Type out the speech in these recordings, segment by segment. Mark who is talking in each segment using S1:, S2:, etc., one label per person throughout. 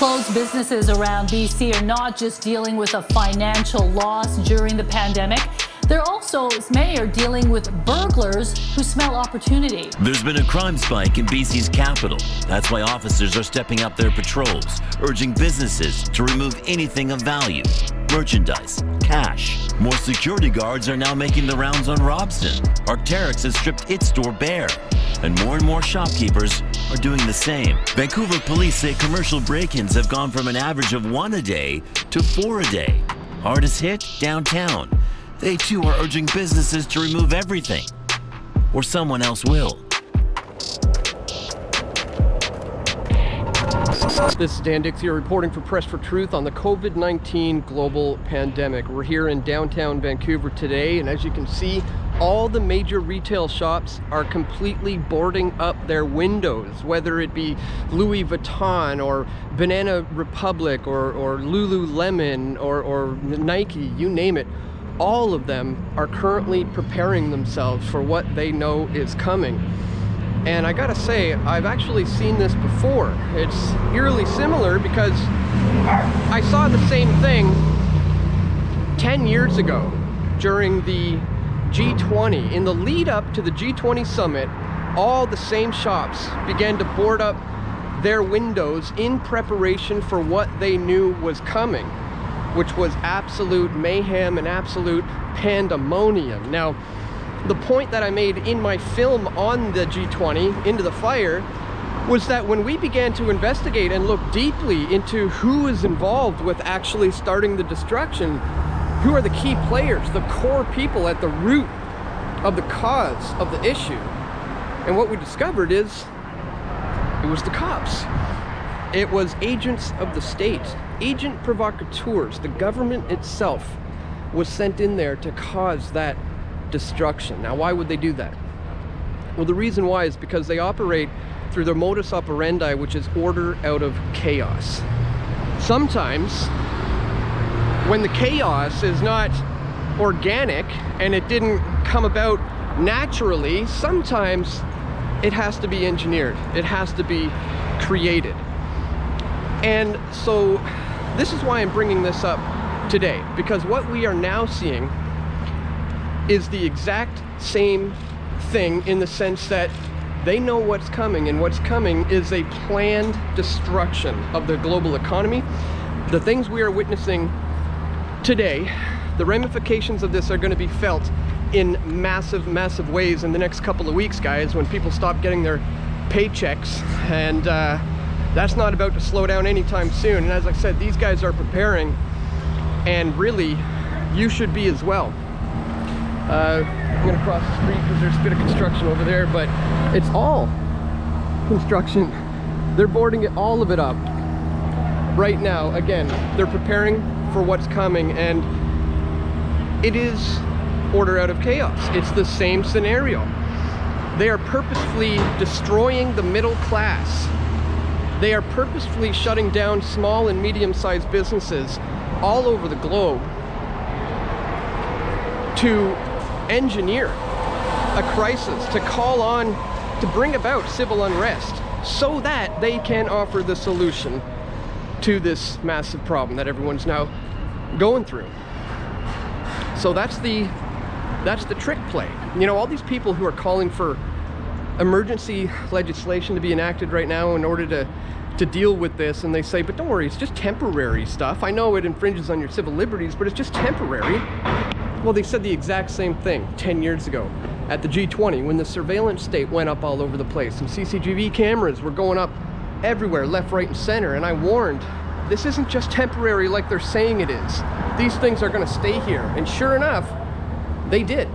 S1: Closed businesses around BC are not just dealing with a financial loss during the pandemic. Many are dealing with burglars who smell opportunity.
S2: There's been a crime spike in BC's capital. That's why officers are stepping up their patrols, urging businesses to remove anything of value. Merchandise, cash. More security guards are now making the rounds on Robson. Arc'teryx has stripped its store bare. And more shopkeepers are doing the same. Vancouver police say commercial break-ins have gone from an average of 1 a day to 4 a day. Hardest hit, downtown. They too are urging businesses to remove everything, or someone else will.
S3: This is Dan Dix here reporting for Press for Truth on the COVID-19 global pandemic. We're here in downtown Vancouver today, and as you can see, all the major retail shops are completely boarding up their windows, whether it be Louis Vuitton or Banana Republic or Lululemon or Nike, you name it. All of them are currently preparing themselves for what they know is coming. And I gotta say, I've actually seen this before. It's eerily similar because I saw the same thing 10 years ago during the G20. In the lead up to the G20 summit, all the same shops began to board up their windows in preparation for what they knew was coming, which was absolute mayhem and absolute pandemonium. Now, the point that I made in my film on the G20, Into the Fire, was that when we began to investigate and look deeply into who is involved with actually starting the destruction, who are the key players, the core people at the root of the cause of the issue, and what we discovered is it was the cops. It was agents of the state, agent provocateurs. The government itself was sent in there to cause that destruction. Now, why would they do that? Well, the reason why is because they operate through their modus operandi, which is order out of chaos. Sometimes, when the chaos is not organic and it didn't come about naturally, sometimes it has to be engineered. It has to be created. And so this is why I'm bringing this up today, because what we are now seeing is the exact same thing, in the sense that they know what's coming, and what's coming is a planned destruction of the global economy. The things we are witnessing today, the ramifications of this are going to be felt in massive ways in the next couple of weeks, guys, when people stop getting their paychecks, and that's not about to slow down anytime soon. And as I said, these guys are preparing, and really, you should be as well. I'm gonna cross the street because there's a bit of construction over there, but it's all construction. They're boarding all of it up right now. Again, they're preparing for what's coming, and it is order out of chaos. It's the same scenario. They are purposefully destroying the middle class. They are purposefully shutting down small and medium-sized businesses all over the globe to engineer a crisis, to call on, to bring about civil unrest, so that they can offer the solution to this massive problem that everyone's now going through. So that's the trick play. You know, all these people who are calling for emergency legislation to be enacted right now in order to deal with this, and they say, but don't worry, it's just temporary stuff. I know it infringes on your civil liberties, but it's just temporary. Well, they said the exact same thing 10 years ago at the G20 when the surveillance state went up all over the place, and CCTV cameras were going up everywhere, left, right, and center. And I warned, this isn't just temporary like they're saying it is. These things are going to stay here. And sure enough, they did.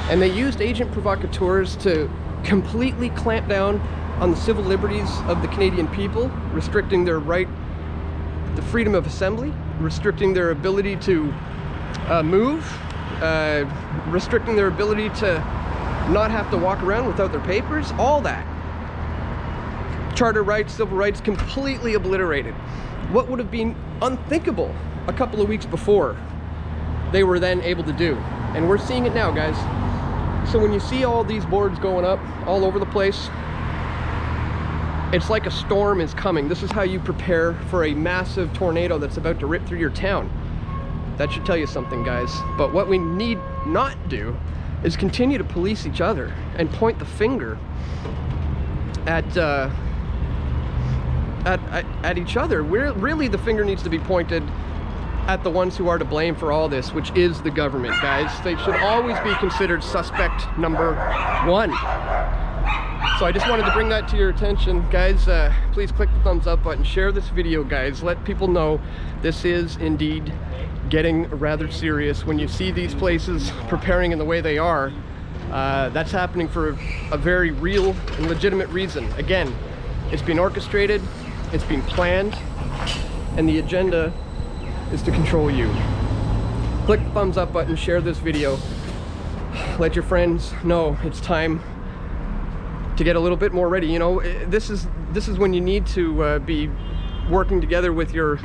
S3: And they used agent provocateurs to completely clamp down on the civil liberties of the Canadian people, restricting their right, the freedom of assembly, restricting their ability to move, restricting their ability to not have to walk around without their papers, all that. Charter rights, civil rights, completely obliterated. What would have been unthinkable a couple of weeks before, they were then able to do. And we're seeing it now, guys. So when you see all these boards going up all over the place, It's like a storm is coming. This is how you prepare for a massive tornado that's about to rip through your town. That should tell you something, guys. But what we need not do is continue to police each other and point the finger at each other. Really, the finger needs to be pointed at the ones who are to blame for all this, which is the government, guys. They should always be considered suspect number one. So I just wanted to bring that to your attention, guys. Please click the thumbs up button, share this video, guys. Let people know this is indeed getting rather serious. When you see these places preparing in the way they are, that's happening for a very real and legitimate reason. Again, it's been orchestrated, it's been planned, and the agenda is to control you. Click the thumbs up button, share this video. Let your friends know it's time to get a little bit more ready. You know, this is when you need to be working together with your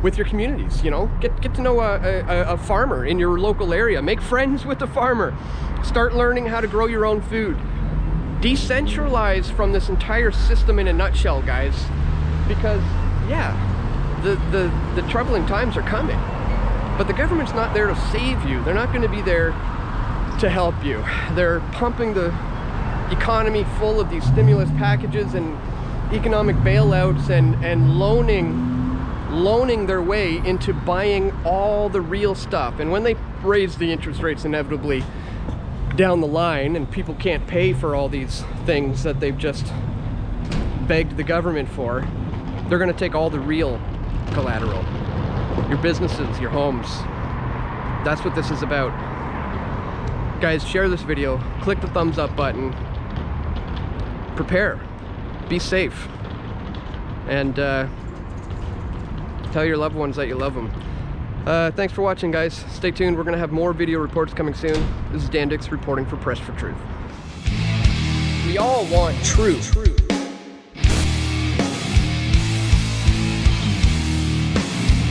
S3: with your communities. You know, get to know a farmer in your local area. Make friends with the farmer. Start learning how to grow your own food. Decentralize from this entire system in a nutshell, guys. Because yeah, the troubling times are coming, but the government's not there to save you. They're not going to be there to help you. They're pumping the economy full of these stimulus packages and economic bailouts and loaning their way into buying all the real stuff. And when they raise the interest rates inevitably down the line and people can't pay for all these things that they've just begged the government for, they're going to take all the real collateral. Your businesses, your homes. That's what this is about. Guys, share this video, click the thumbs up button, prepare, be safe, and tell your loved ones that you love them. Thanks for watching, guys. Stay tuned, we're going to have more video reports coming soon. This is Dan Dix reporting for Press for Truth. We all want truth.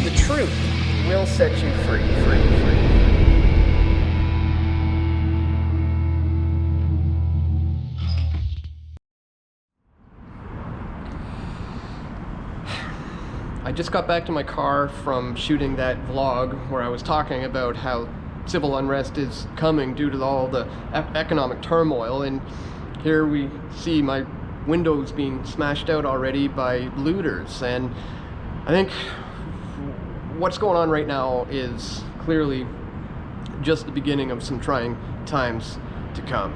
S3: The truth will set you free. I just got back to my car from shooting that vlog where I was talking about how civil unrest is coming due to all the economic turmoil, and here we see my windows being smashed out already by looters. And I think what's going on right now is clearly just the beginning of some trying times to come.